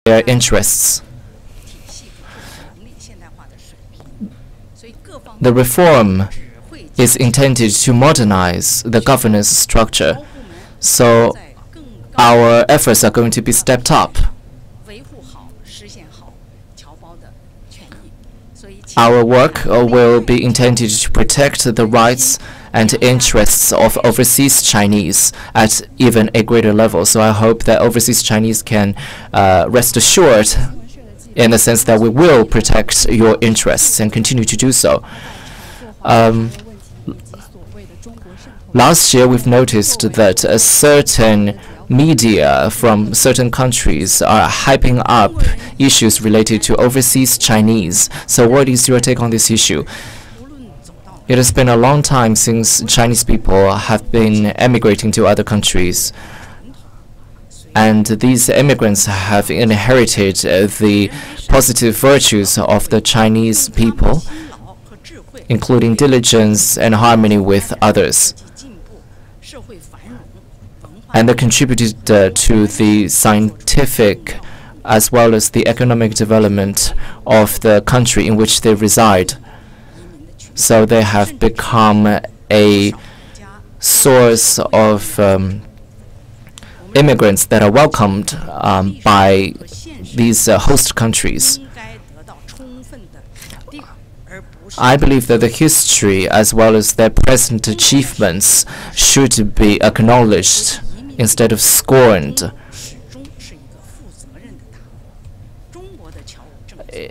their interests. The reform is intended to modernize the governance structure, so our efforts are going to be stepped up. Our work will be intended to protect the rights and interests of overseas Chinese at even a greater level. So I hope that overseas Chinese can rest assured in the sense that we will protect your interests and continue to do so. Last year, we've noticed that a certain media from certain countries are hyping up issues related to overseas Chinese. So what is your take on this issue? It has been a long time since Chinese people have been emigrating to other countries. And these immigrants have inherited the positive virtues of the Chinese people, including diligence and harmony with others. And they contributed to the scientific as well as the economic development of the country in which they reside. So they have become a source of immigrants that are welcomed by these host countries. I believe that the history as well as their present achievements should be acknowledged instead of scorned.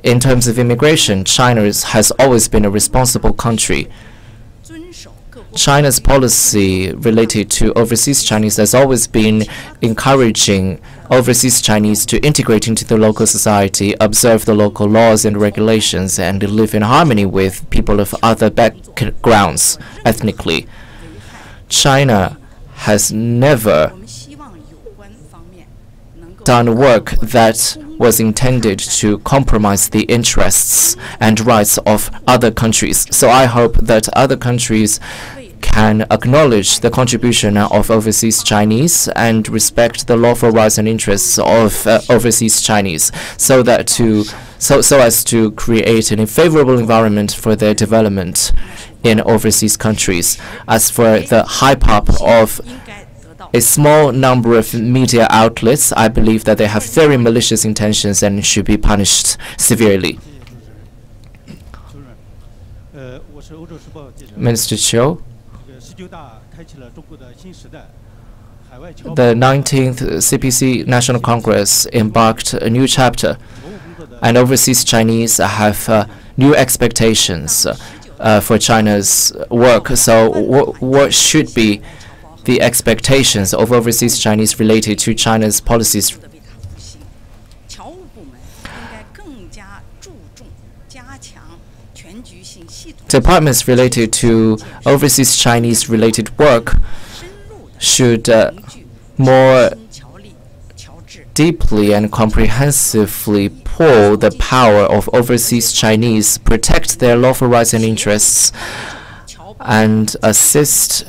In terms of immigration, China has always been a responsible country. China's policy related to overseas Chinese has always been encouraging overseas Chinese to integrate into the local society, observe the local laws and regulations, and live in harmony with people of other backgrounds ethnically. China has never done work that was intended to compromise the interests and rights of other countries. So I hope that other countries can acknowledge the contribution of overseas Chinese and respect the lawful rights and interests of overseas Chinese, so as to create an favorable environment for their development in overseas countries. As for the hype-up of a small number of media outlets, I believe that they have very malicious intentions and should be punished severely. Minister Chiu, the 19th CPC National Congress embarked a new chapter, and overseas Chinese have new expectations for China's work. So what should be the expectations of overseas Chinese related to China's policies? Departments related to overseas Chinese related work should more deeply and comprehensively pull the power of overseas Chinese, protect their lawful rights and interests, and assist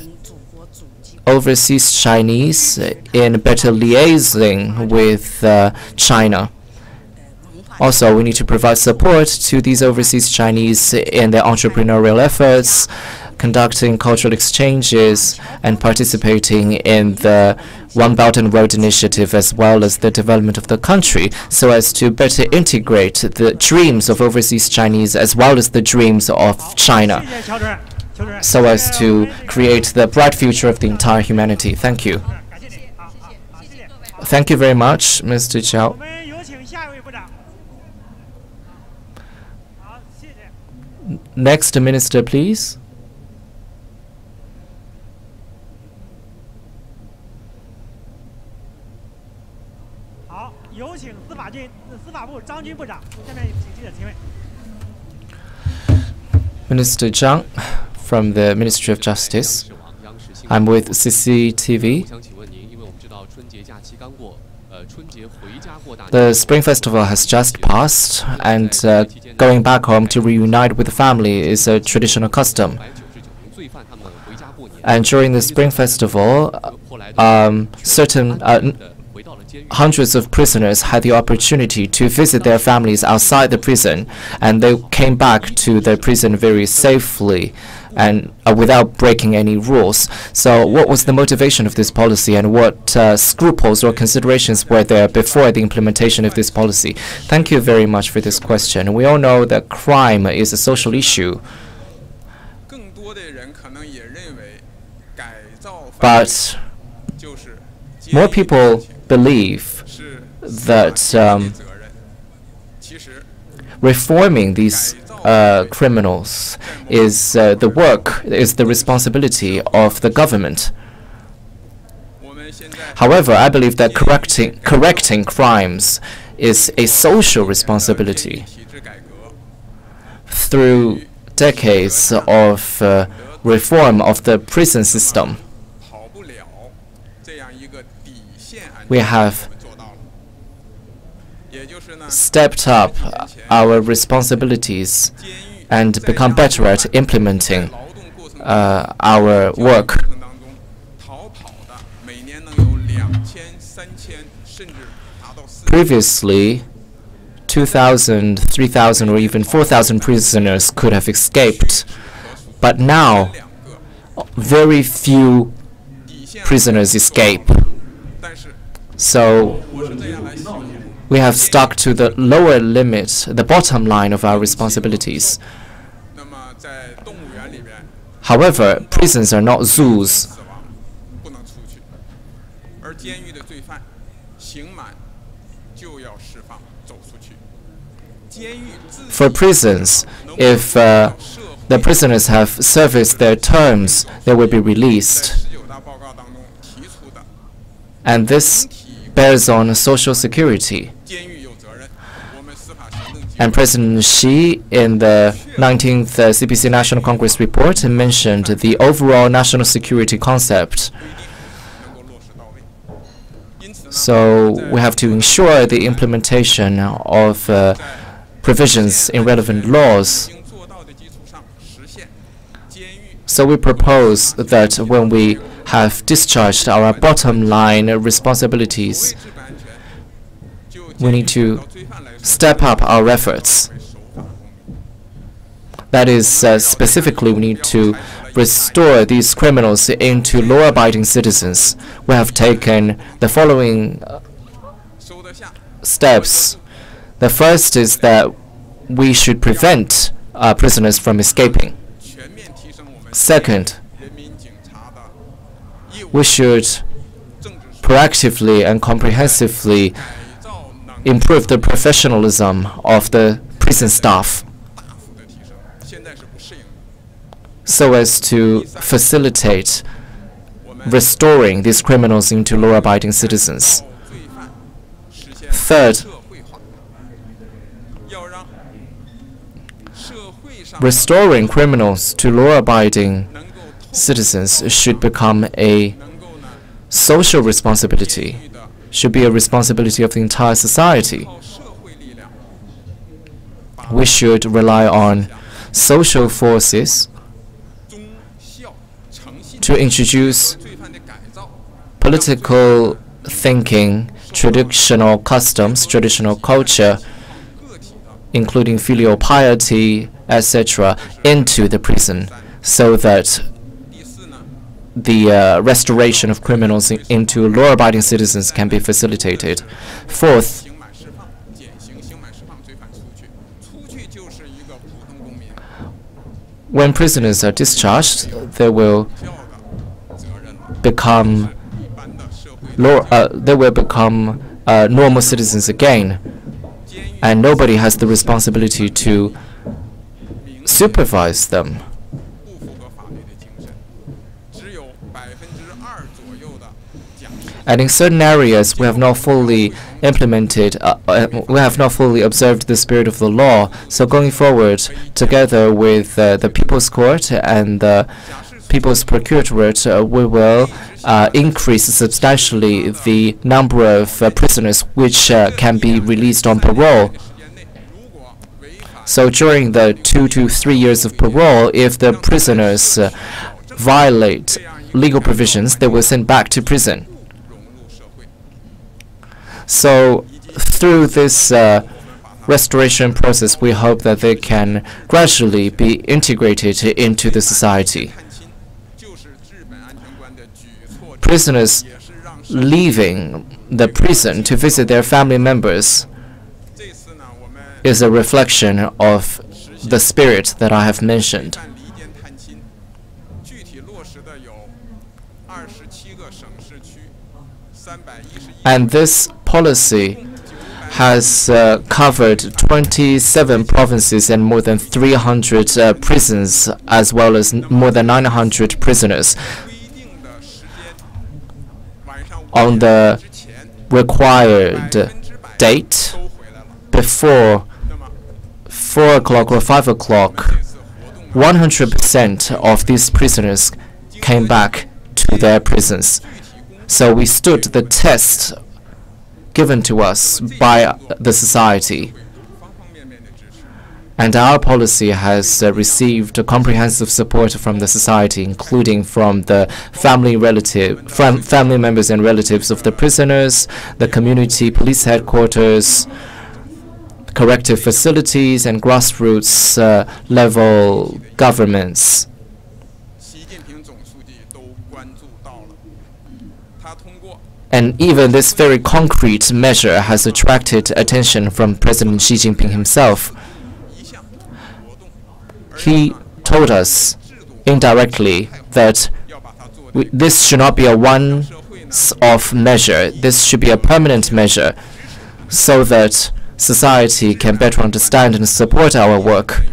overseas Chinese in better liaising with China. Also, we need to provide support to these overseas Chinese in their entrepreneurial efforts, conducting cultural exchanges, and participating in the One Belt and Road Initiative, as well as the development of the country, so as to better integrate the dreams of overseas Chinese as well as the dreams of China, so as to create the bright future of the entire humanity. Thank you. Thank you very much, Mr. Chiao. Next minister, please. Minister Zhang from the Ministry of Justice. I'm with CCTV. The Spring Festival has just passed, and going back home to reunite with the family is a traditional custom. And during the Spring Festival, certain hundreds of prisoners had the opportunity to visit their families outside the prison, and they came back to the prison very safely and without breaking any rules. So what was the motivation of this policy, and what scruples or considerations were there before the implementation of this policy? Thank you very much for this question. We all know that crime is a social issue, but more people believe that reforming these criminals is the responsibility of the government. However, I believe that correcting crimes is a social responsibility. Through decades of reform of the prison system, we have stepped up our responsibilities and become better at implementing our work. Previously, 2,000, 3,000, or even 4,000 prisoners could have escaped, but now very few prisoners escape. So we have stuck to the lower limit, the bottom line of our responsibilities. However, prisons are not zoos. For prisons, if the prisoners have serviced their terms, they will be released. And this bears on social security. And President Xi, in the 19th CPC National Congress report, mentioned the overall national security concept. So we have to ensure the implementation of provisions in relevant laws. So we propose that when we have discharged our bottom line responsibilities, we need to step up our efforts. That is, specifically, we need to restore these criminals into law-abiding citizens. We have taken the following steps. The first is that we should prevent prisoners from escaping. Second, we should proactively and comprehensively improve the professionalism of the prison staff so as to facilitate restoring these criminals into law-abiding citizens. Third, restoring criminals to law-abiding citizens should become a social responsibility, should be a responsibility of the entire society. We should rely on social forces to introduce political thinking, traditional customs, traditional culture, including filial piety, etc., into the prison, so that the restoration of criminals into law-abiding citizens can be facilitated. Fourth, when prisoners are discharged, they will become normal citizens again, and nobody has the responsibility to supervise them. And in certain areas, we have not fully implemented, we have not fully observed the spirit of the law. So going forward, together with the People's Court and the People's Procuratorate, we will increase substantially the number of prisoners which can be released on parole. So during the 2 to 3 years of parole, if the prisoners violate legal provisions, they will send back to prison. So through this restoration process, we hope that they can gradually be integrated into the society. Prisoners leaving the prison to visit their family members is a reflection of the spirit that I have mentioned. And this policy has covered 27 provinces and more than 300 prisons, as well as more than 900 prisoners. On the required date, before 4 o'clock or 5 o'clock, 100% of these prisoners came back to their prisons. So we stood the test given to us by the society. And our policy has received comprehensive support from the society, including from the family members and relatives of the prisoners, the community police headquarters, corrective facilities, and grassroots level governments. And even this very concrete measure has attracted attention from President Xi Jinping himself. He told us indirectly that this should not be a once-off measure. This should be a permanent measure so that society can better understand and support our work.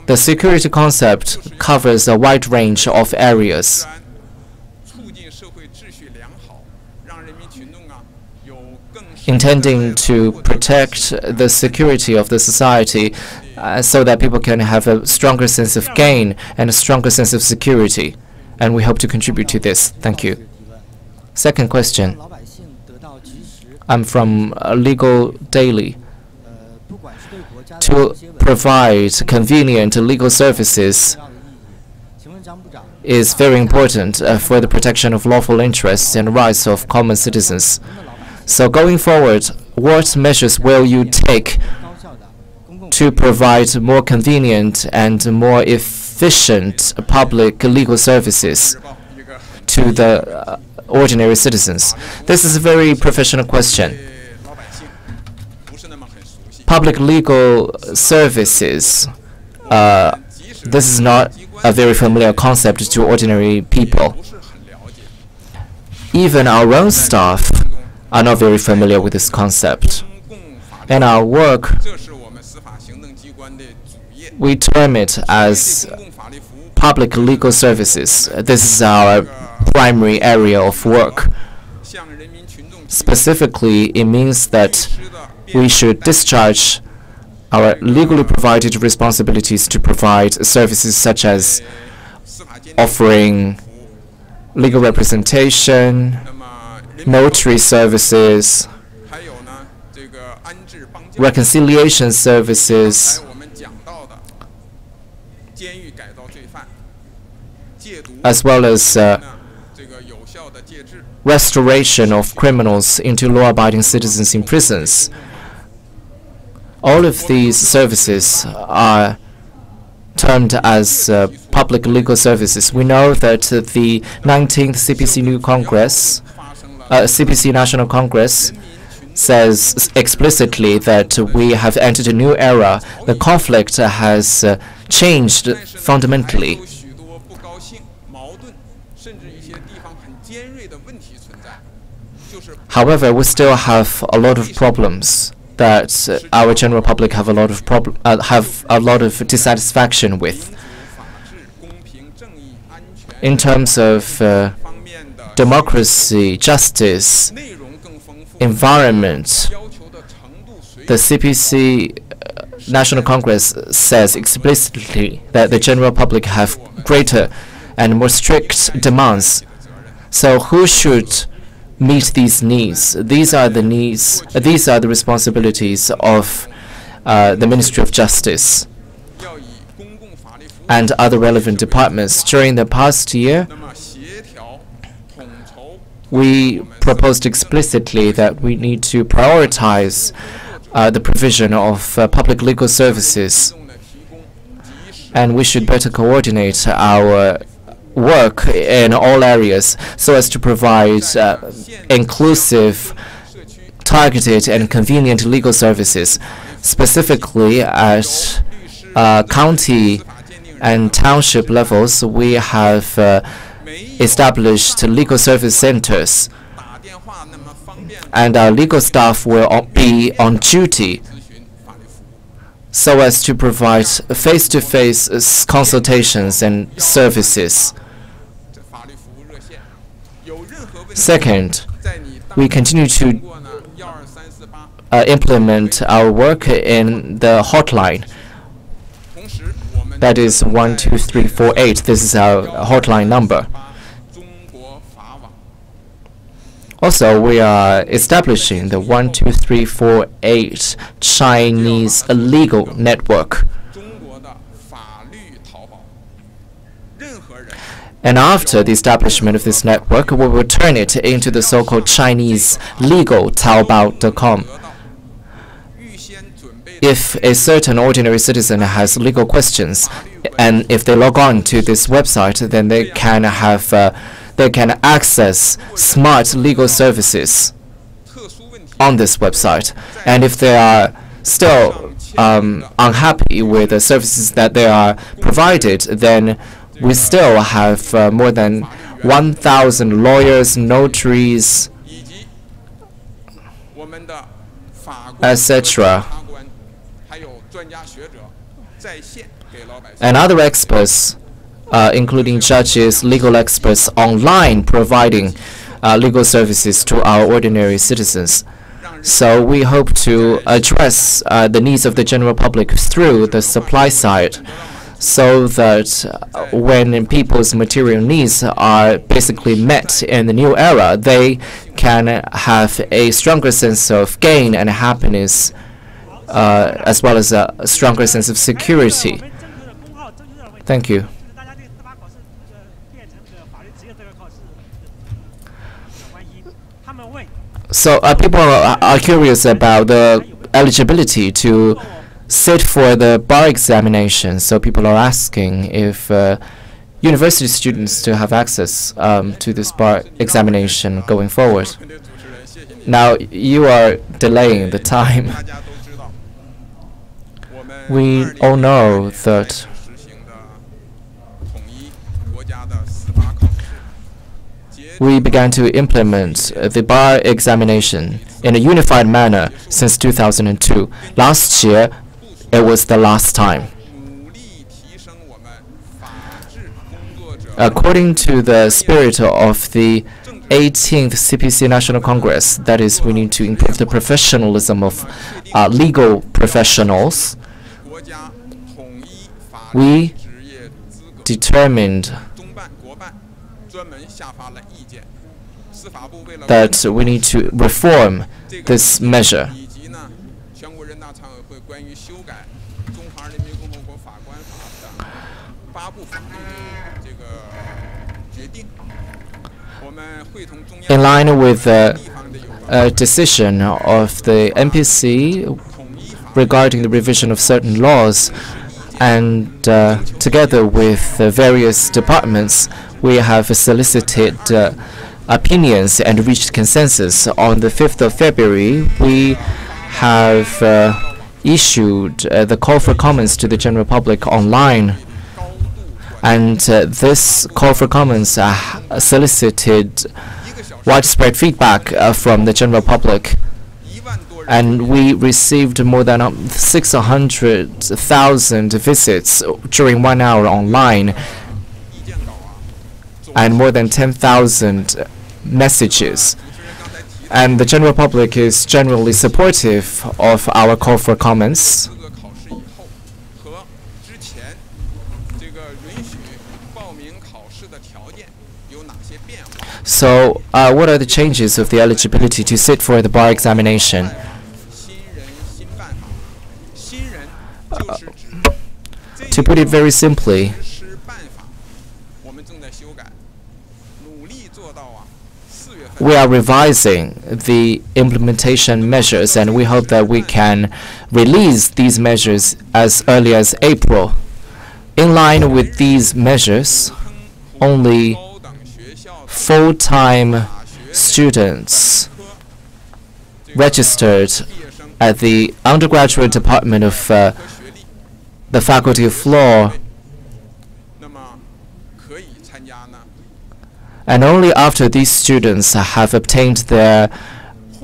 The security concept covers a wide range of areas. Intending to protect the security of the society so that people can have a stronger sense of gain and a stronger sense of security. And we hope to contribute to this. Thank you. Second question. I'm from Legal Daily. To provide convenient legal services is very important for the protection of lawful interests and rights of common citizens. So going forward, what measures will you take to provide more convenient and more efficient public legal services to the ordinary citizens? This is a very professional question. Public legal services, this is not a very familiar concept to ordinary people. Even our own staff are not very familiar with this concept. In our work, we term it as public legal services. This is our primary area of work. Specifically, it means that we should discharge our legally provided responsibilities to provide services such as offering legal representation, notary services, reconciliation services, as well as restoration of criminals into law-abiding citizens in prisons. All of these services are termed as public legal services. We know that the 19th CPC National Congress says explicitly that we have entered a new era. The conflict has changed fundamentally. However, we still have a lot of problems that our general public have a lot of dissatisfaction with. In terms of democracy, justice, environment, the CPC National Congress says explicitly that the general public have greater and more strict demands. So who should meet these needs? These are the needs, these are the responsibilities of the Ministry of Justice and other relevant departments. During the past year, we proposed explicitly that we need to prioritize the provision of public legal services, and we should better coordinate our work in all areas so as to provide inclusive, targeted, and convenient legal services. Specifically, at county and township levels, we have established legal service centers, and our legal staff will be on duty so as to provide face-to-face consultations and services. Second, we continue to implement our work in the hotline. That is 12348. This is our hotline number. Also, we are establishing the 12348 Chinese legal network. And after the establishment of this network, we will turn it into the so-called Chinese legal Taobao.com. If a certain ordinary citizen has legal questions, and if they log on to this website, then they can access smart legal services on this website. And if they are still unhappy with the services that they are provided, then we still have more than 1,000 lawyers, notaries, etc., and other experts, including judges, legal experts, online providing legal services to our ordinary citizens. So we hope to address the needs of the general public through the supply side, so that when people's material needs are basically met in the new era, they can have a stronger sense of gain and happiness, as well as a stronger sense of security. Thank you. So people are curious about the eligibility to sit for the bar examination. So people are asking if university students to have access to this bar examination going forward. Now you are delaying the time. We all know that we began to implement the bar examination in a unified manner since 2002. Last year, it was the last time. According to the spirit of the 18th CPC National Congress, that is, we need to improve the professionalism of legal professionals, we determined that we need to reform this measure. In line with the decision of the NPC regarding the revision of certain laws, and together with various departments, we have solicited opinions and reached consensus. On the 5th of February, we have issued the call for comments to the general public online. And this call for comments solicited widespread feedback from the general public. And we received more than 600,000 visits during 1 hour online, and more than 10,000 messages. And the general public is generally supportive of our call for comments. So, what are the changes of the eligibility to sit for the bar examination? To put it very simply, we are revising the implementation measures, and we hope that we can release these measures as early as April. In line with these measures, only full-time students registered at the undergraduate department of the Faculty of Law, and only after these students have obtained their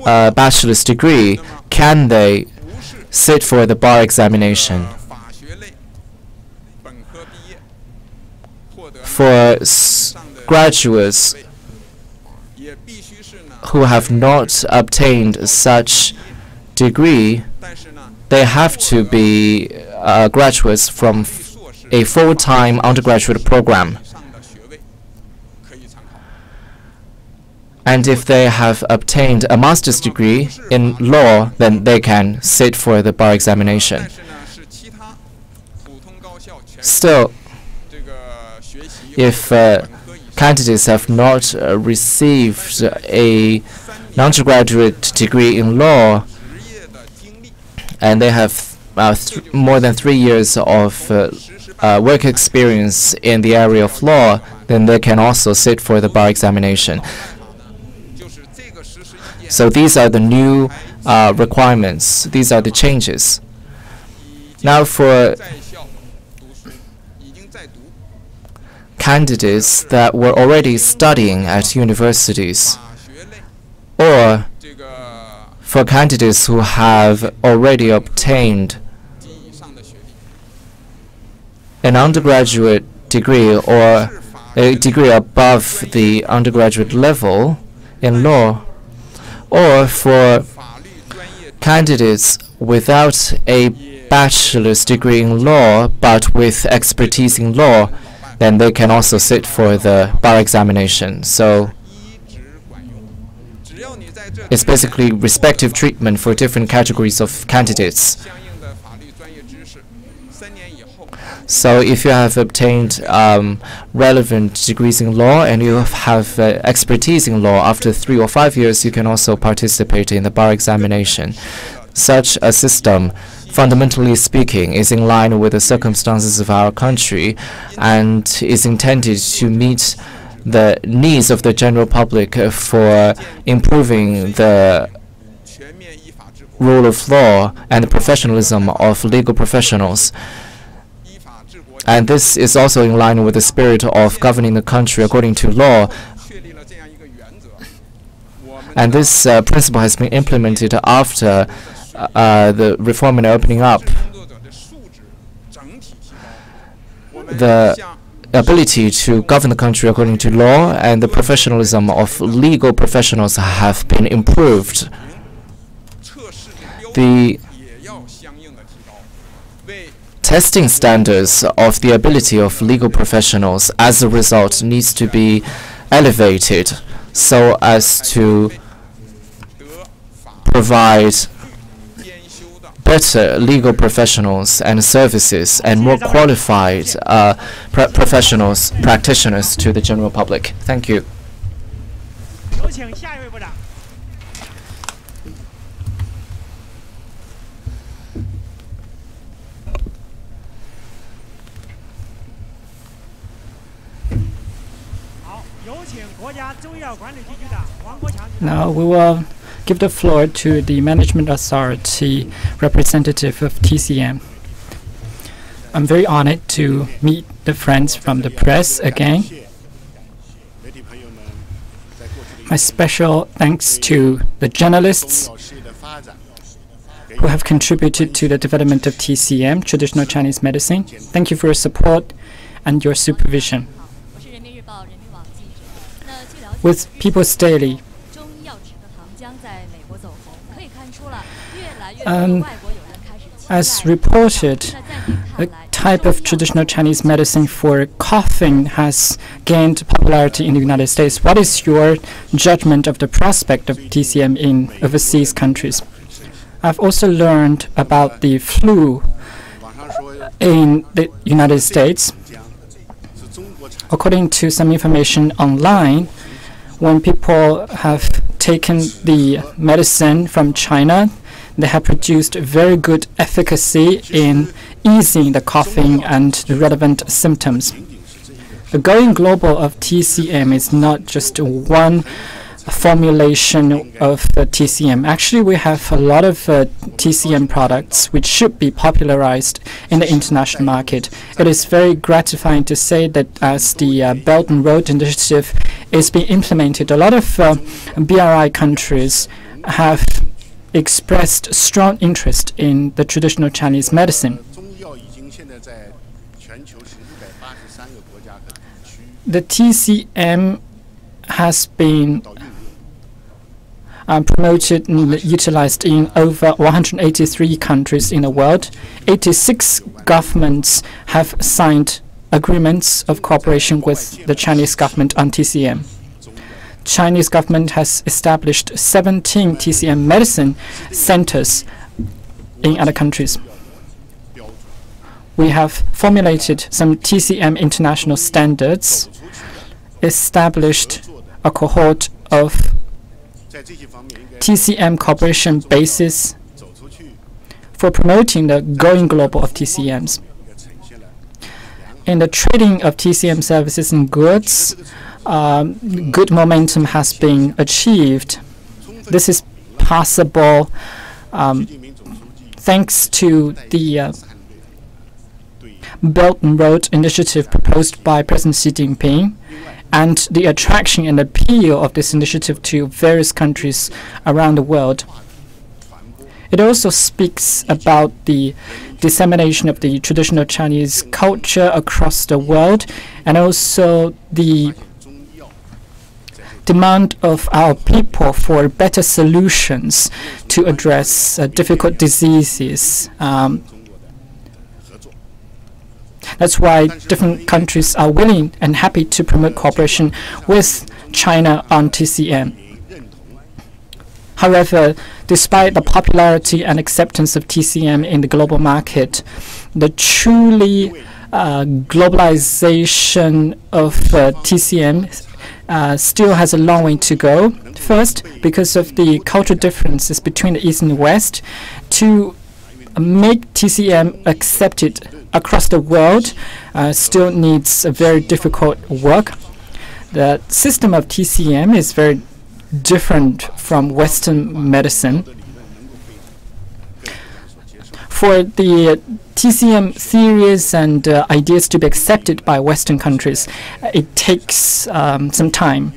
bachelor's degree can they sit for the bar examination. For graduates who have not obtained such degree, they have to be graduates from a full-time undergraduate program. And if they have obtained a master's degree in law, then they can sit for the bar examination. Still, if candidates have not received an undergraduate degree in law, and they have more than 3 years of work experience in the area of law, then they can also sit for the bar examination. So these are the new requirements. These are the changes. Now for candidates that were already studying at universities, or for candidates who have already obtained an undergraduate degree or a degree above the undergraduate level in law, or for candidates without a bachelor's degree in law but with expertise in law, then they can also sit for the bar examination. So it's basically respective treatment for different categories of candidates. So if you have obtained relevant degrees in law and you have expertise in law, after 3 or 5 years, you can also participate in the bar examination. Such a system, fundamentally speaking, is in line with the circumstances of our country and is intended to meet the needs of the general public for improving the rule of law and the professionalism of legal professionals. And this is also in line with the spirit of governing the country according to law. And this principle has been implemented after the reform and opening up. The ability to govern the country according to law and the professionalism of legal professionals have been improved. The testing standards of the ability of legal professionals as a result needs to be elevated so as to provide better legal professionals and services and more qualified practitioners to the general public. Thank you. Now we will give the floor to the Management Authority representative of TCM. I'm very honored to meet the friends from the press again. My special thanks to the journalists who have contributed to the development of TCM, Traditional Chinese Medicine. Thank you for your support and your supervision. With People's Daily, as reported, a type of traditional Chinese medicine for coughing has gained popularity in the United States. What is your judgment of the prospect of TCM in overseas countries? I've also learned about the flu in the United States. According to some information online, When people have taken the medicine from China, they have produced very good efficacy in easing the coughing and the relevant symptoms. The going global of TCM is not just one formulation of TCM. Actually, we have a lot of TCM products which should be popularized in the international market. It is very gratifying to say that as the Belt and Road Initiative is being implemented, a lot of BRI countries have expressed strong interest in the traditional Chinese medicine. The TCM has been promoted and utilized in over 183 countries in the world. 86 governments have signed agreements of cooperation with the Chinese government on TCM. Chinese government has established 17 TCM medicine centers in other countries. We have formulated some TCM international standards, established a cohort of TCM cooperation basis for promoting the going global of TCMs. In the trading of TCM services and goods, good momentum has been achieved. This is possible thanks to the Belt and Road Initiative proposed by President Xi Jinping and the attraction and appeal of this initiative to various countries around the world. It also speaks about the dissemination of the traditional Chinese culture across the world, and also the demand of our people for better solutions to address difficult diseases. That's why different countries are willing and happy to promote cooperation with China on TCM. However, despite the popularity and acceptance of TCM in the global market, the truly globalization of TCM still has a long way to go. First, because of the cultural differences between the East and the West, to make TCM accepted across the world still needs a very difficult work. The system of TCM is very different from Western medicine. For the TCM theories and ideas to be accepted by Western countries, it takes some time.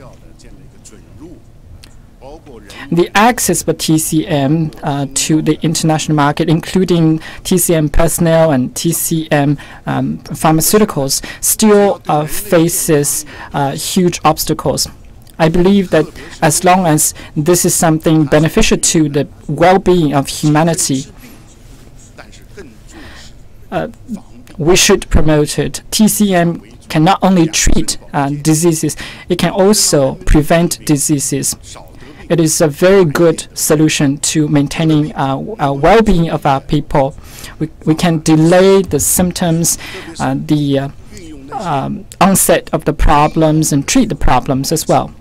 The access for TCM to the international market, including TCM personnel and TCM pharmaceuticals, still faces huge obstacles. I believe that as long as this is something beneficial to the well-being of humanity, we should promote it. TCM can not only treat diseases, it can also prevent diseases. It is a very good solution to maintaining well-being of our people. We can delay the symptoms, the onset of the problems, and treat the problems as well.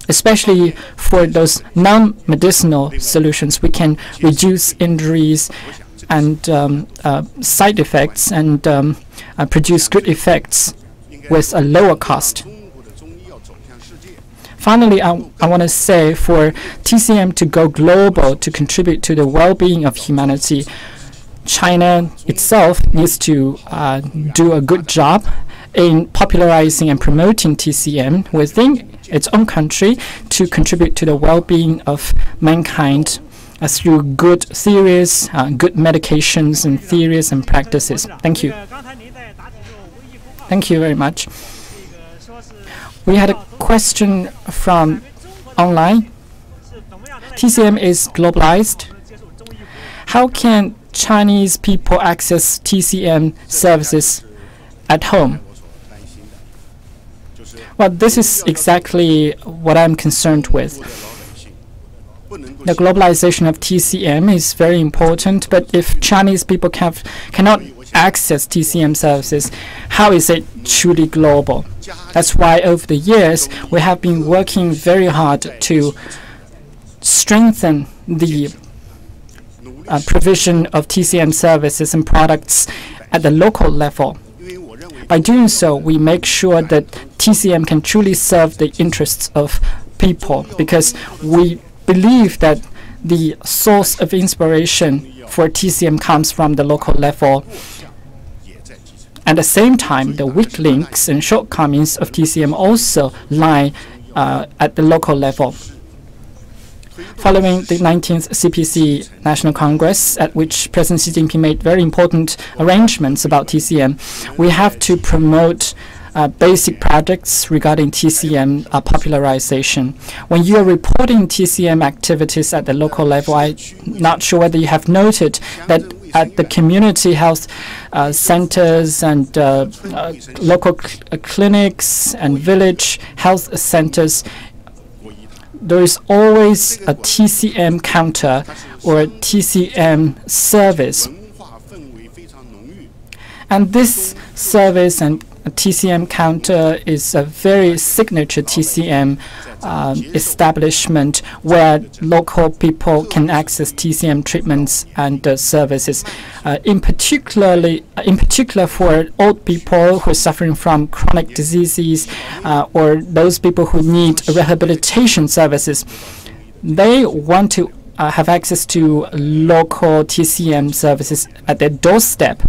Especially for those non-medicinal solutions, we can reduce injuries and side effects and produce good effects with a lower cost. Finally, I want to say for TCM to go global to contribute to the well-being of humanity, China itself needs to do a good job in popularizing and promoting TCM within its own country to contribute to the well-being of mankind through good theories, good medications and theories and practices. Thank you. Thank you very much. We had a question from online. TCM is globalized. How can Chinese people access TCM services at home? Well, this is exactly what I'm concerned with. The globalization of TCM is very important, but if Chinese people cannot access TCM services, how is it truly global? That's why over the years we have been working very hard to strengthen the provision of TCM services and products at the local level. By doing so, we make sure that TCM can truly serve the interests of people, because we believe that the source of inspiration for TCM comes from the local level. At the same time, the weak links and shortcomings of TCM also lie at the local level. Following the 19th CPC National Congress, at which President Xi Jinping made very important arrangements about TCM, we have to promote basic projects regarding TCM popularization. When you are reporting TCM activities at the local level, I'm not sure whether you have noted that at the community health centers and local clinics and village health centers, there is always a TCM counter or a TCM service. And this service and TCM counter is a very signature TCM establishment where local people can access TCM treatments and services. In particular for old people who are suffering from chronic diseases or those people who need rehabilitation services, they want to have access to local TCM services at their doorstep.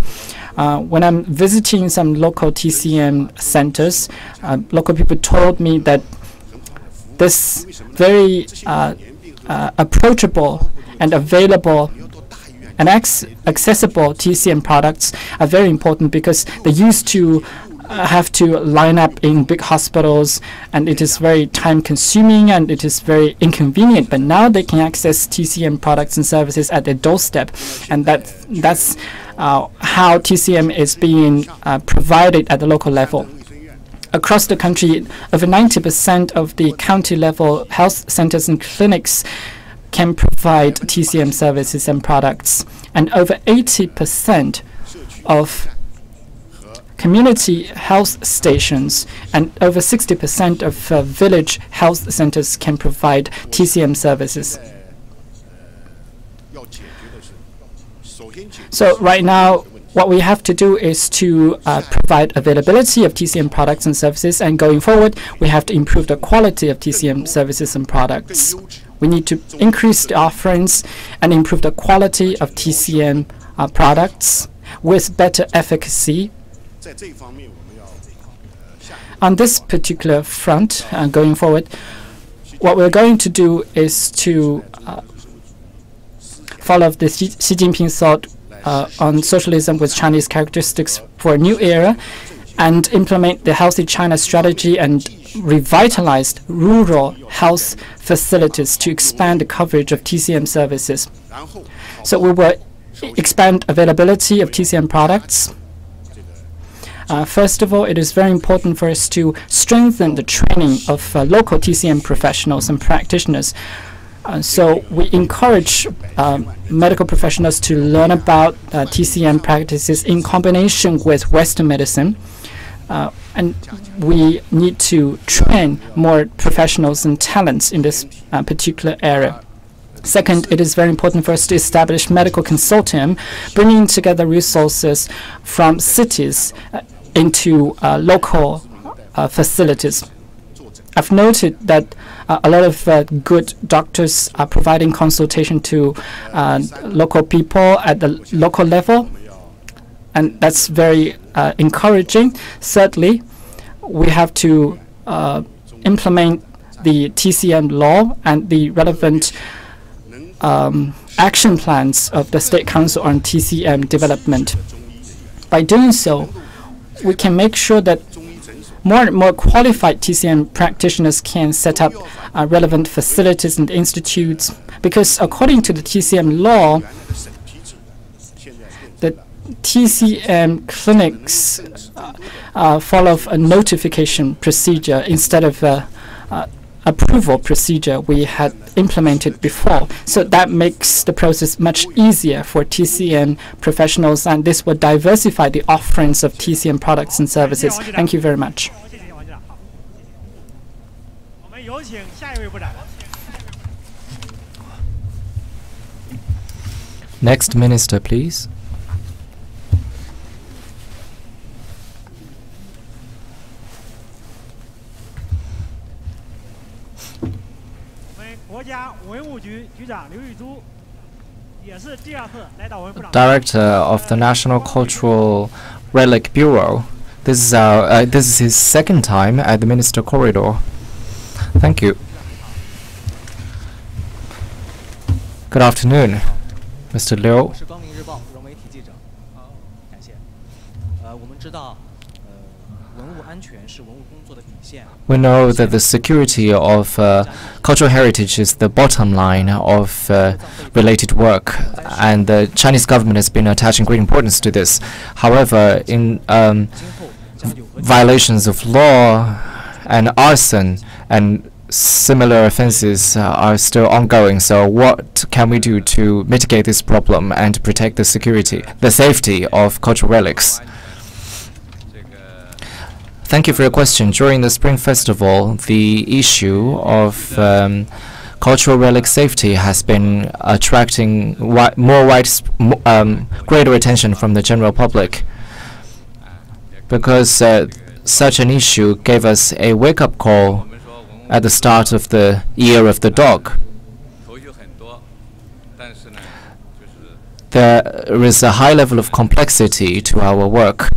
When I'm visiting some local TCM centers, local people told me that this very approachable and available and accessible TCM products are very important, because they used to have to line up in big hospitals, and it is very time consuming and it is very inconvenient. But now they can access TCM products and services at their doorstep, and that's how TCM is being provided at the local level. Across the country, over 90% of the county level health centers and clinics can provide TCM services and products, and over 80% of community health stations and over 60% of village health centers can provide TCM services. So right now, what we have to do is to provide availability of TCM products and services, and going forward, we have to improve the quality of TCM services and products. We need to increase the offerings and improve the quality of TCM products with better efficacy. On this particular front, going forward, what we're going to do is to follow the Xi Jinping thought on socialism with Chinese characteristics for a new era, and implement the Healthy China strategy and revitalized rural health facilities to expand the coverage of TCM services. So we will expand availability of TCM products. First of all, it is very important for us to strengthen the training of local TCM professionals and practitioners. So we encourage medical professionals to learn about TCM practices in combination with Western medicine. And we need to train more professionals and talents in this particular area. Second, it is very important for us to establish medical consortium, bringing together resources from cities into local facilities. I've noted that a lot of good doctors are providing consultation to local people at the local level, and that's very encouraging. Thirdly, we have to implement the TCM law and the relevant action plans of the State Council on TCM development. By doing so, we can make sure that more and more qualified TCM practitioners can set up relevant facilities and institutes, because according to the TCM law, the TCM clinics follow a notification procedure instead of approval procedure we had implemented before. So that makes the process much easier for TCN professionals, and this will diversify the offerings of TCN products and services. Thank you very much. Next minister, please. Director of the National Cultural Relic Bureau. This is his second time at the Minister Corridor. Thank you. Good afternoon, Mr. Liu. We know that the security of cultural heritage is the bottom line of related work, and the Chinese government has been attaching great importance to this. However, in violations of law and arson and similar offenses are still ongoing. So what can we do to mitigate this problem and protect the safety of cultural relics? Thank you for your question. During the Spring Festival, the issue of cultural relic safety has been attracting greater attention from the general public, because such an issue gave us a wake-up call at the start of the Year of the Dog. There is a high level of complexity to our work.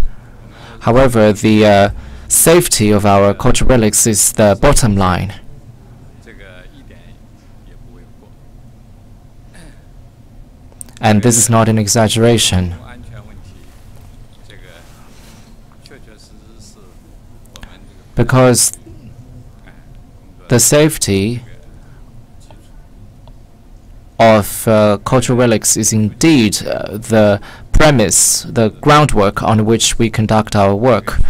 However, the safety of our cultural relics is the bottom line. And this is not an exaggeration. Because the safety of cultural relics is indeed the premise, the groundwork on which we conduct our work.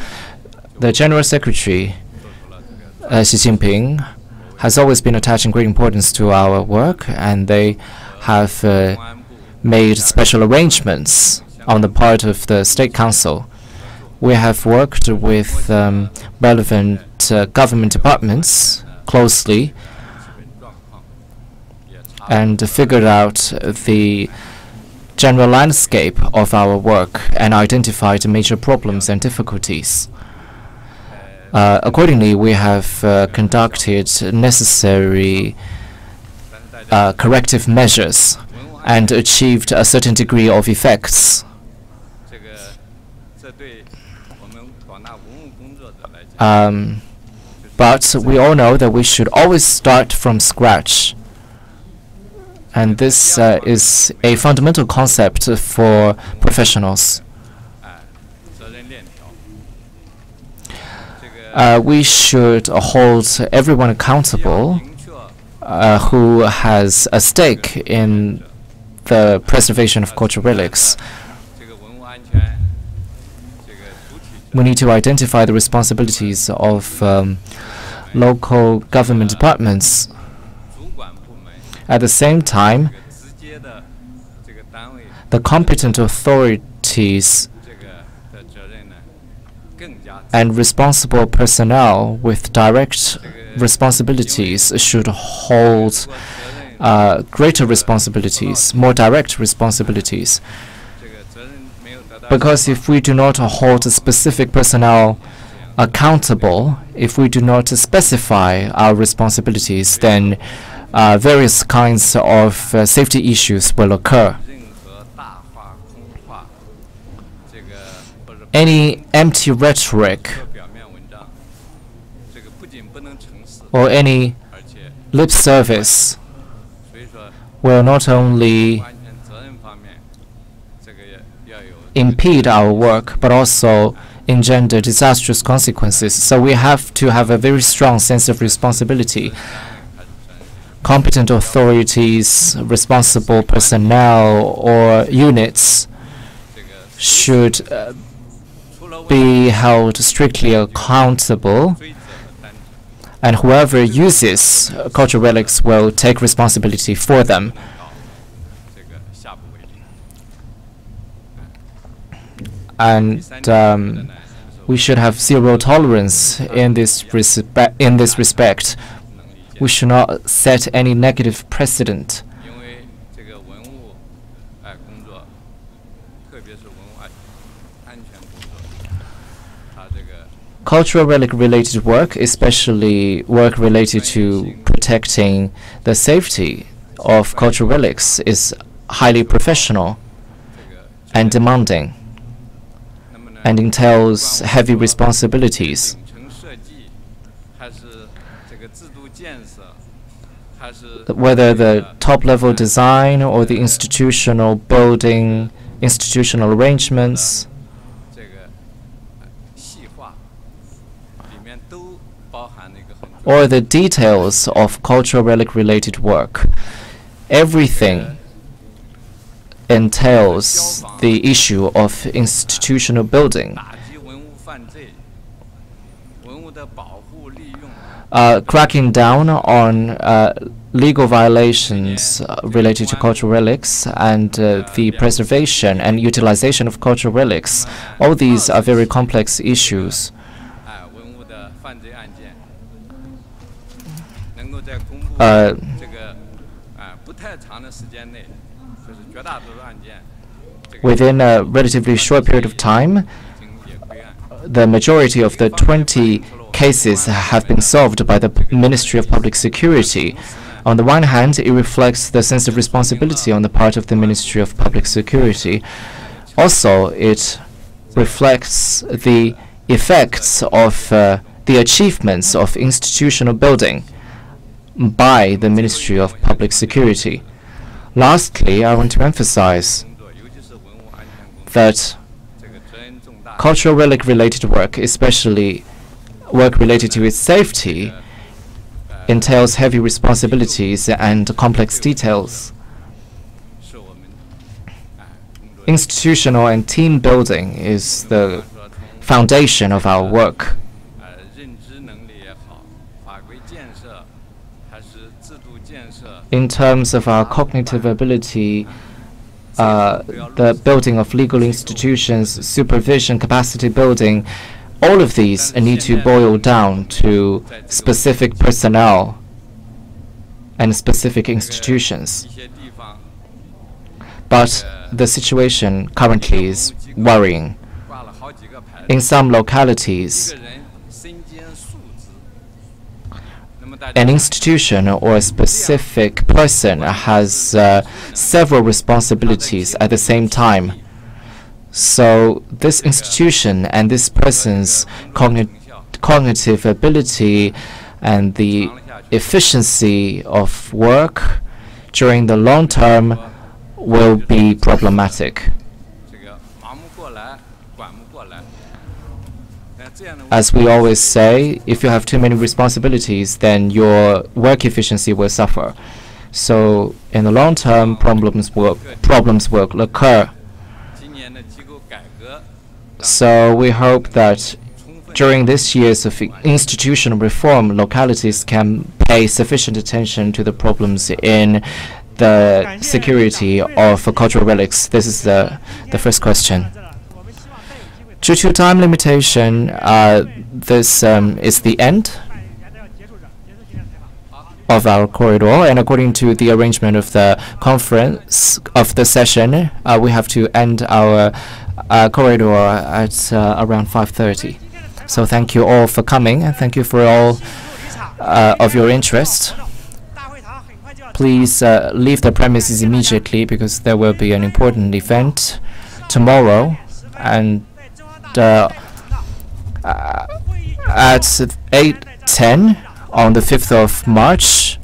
The General Secretary, Xi Jinping, has always been attaching great importance to our work, and they have made special arrangements on the part of the State Council. We have worked with relevant government departments closely and figured out the general landscape of our work and identified major problems and difficulties. Accordingly, we have conducted necessary corrective measures and achieved a certain degree of effects. But we all know that we should always start from scratch. And this is a fundamental concept for professionals. We should hold everyone accountable who has a stake in the preservation of cultural relics. We need to identify the responsibilities of local government departments. At the same time, the competent authorities and responsible personnel with direct responsibilities should hold greater responsibilities, more direct responsibilities. Because if we do not hold specific personnel accountable, if we do not specify our responsibilities, then various kinds of safety issues will occur. Any empty rhetoric or any lip service will not only impede our work, but also engender disastrous consequences. So we have to have a very strong sense of responsibility. Competent authorities, responsible personnel, or units should be held strictly accountable and whoever uses cultural relics will take responsibility for them. And we should have zero tolerance in this respect. We should not set any negative precedent. Cultural relic-related work, especially work related to protecting the safety of cultural relics, is highly professional and demanding, and entails heavy responsibilities. Whether the top-level design or the institutional building, institutional arrangements, or the details of cultural relic-related work, everything entails the issue of institutional building. Cracking down on legal violations related to cultural relics and the preservation and utilization of cultural relics, all these are very complex issues. Within a relatively short period of time, the majority of the 20 cases have been solved by the Ministry of Public Security. On the one hand, it reflects the sense of responsibility on the part of the Ministry of Public Security. Also, it reflects the effects of the achievements of institutional building by the Ministry of Public Security. Lastly, I want to emphasize that cultural relic-related work, especially work related to its safety, entails heavy responsibilities and complex details. Institutional and team building is the foundation of our work. In terms of our cognitive ability, the building of legal institutions, supervision, capacity building, all of these need to boil down to specific personnel and specific institutions. But the situation currently is worrying. In some localities, an institution or a specific person has several responsibilities at the same time. So this institution and this person's cognitive ability and the efficiency of work during the long term will be problematic. As we always say, if you have too many responsibilities, then your work efficiency will suffer. So in the long term, problems will occur. So we hope that during this years of institutional reform, localities can pay sufficient attention to the problems in the security of cultural relics. This is the first question. Due to time limitation, this is the end of our corridor, and according to the arrangement of the conference of the session, we have to end our corridor at around 5:30. So thank you all for coming, and thank you for all of your interest. Please leave the premises immediately because there will be an important event tomorrow, and at 8:10 on the 5th of March,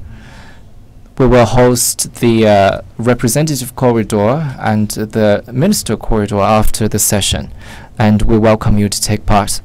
we will host the representative corridor and the minister corridor after the session, and we welcome you to take part.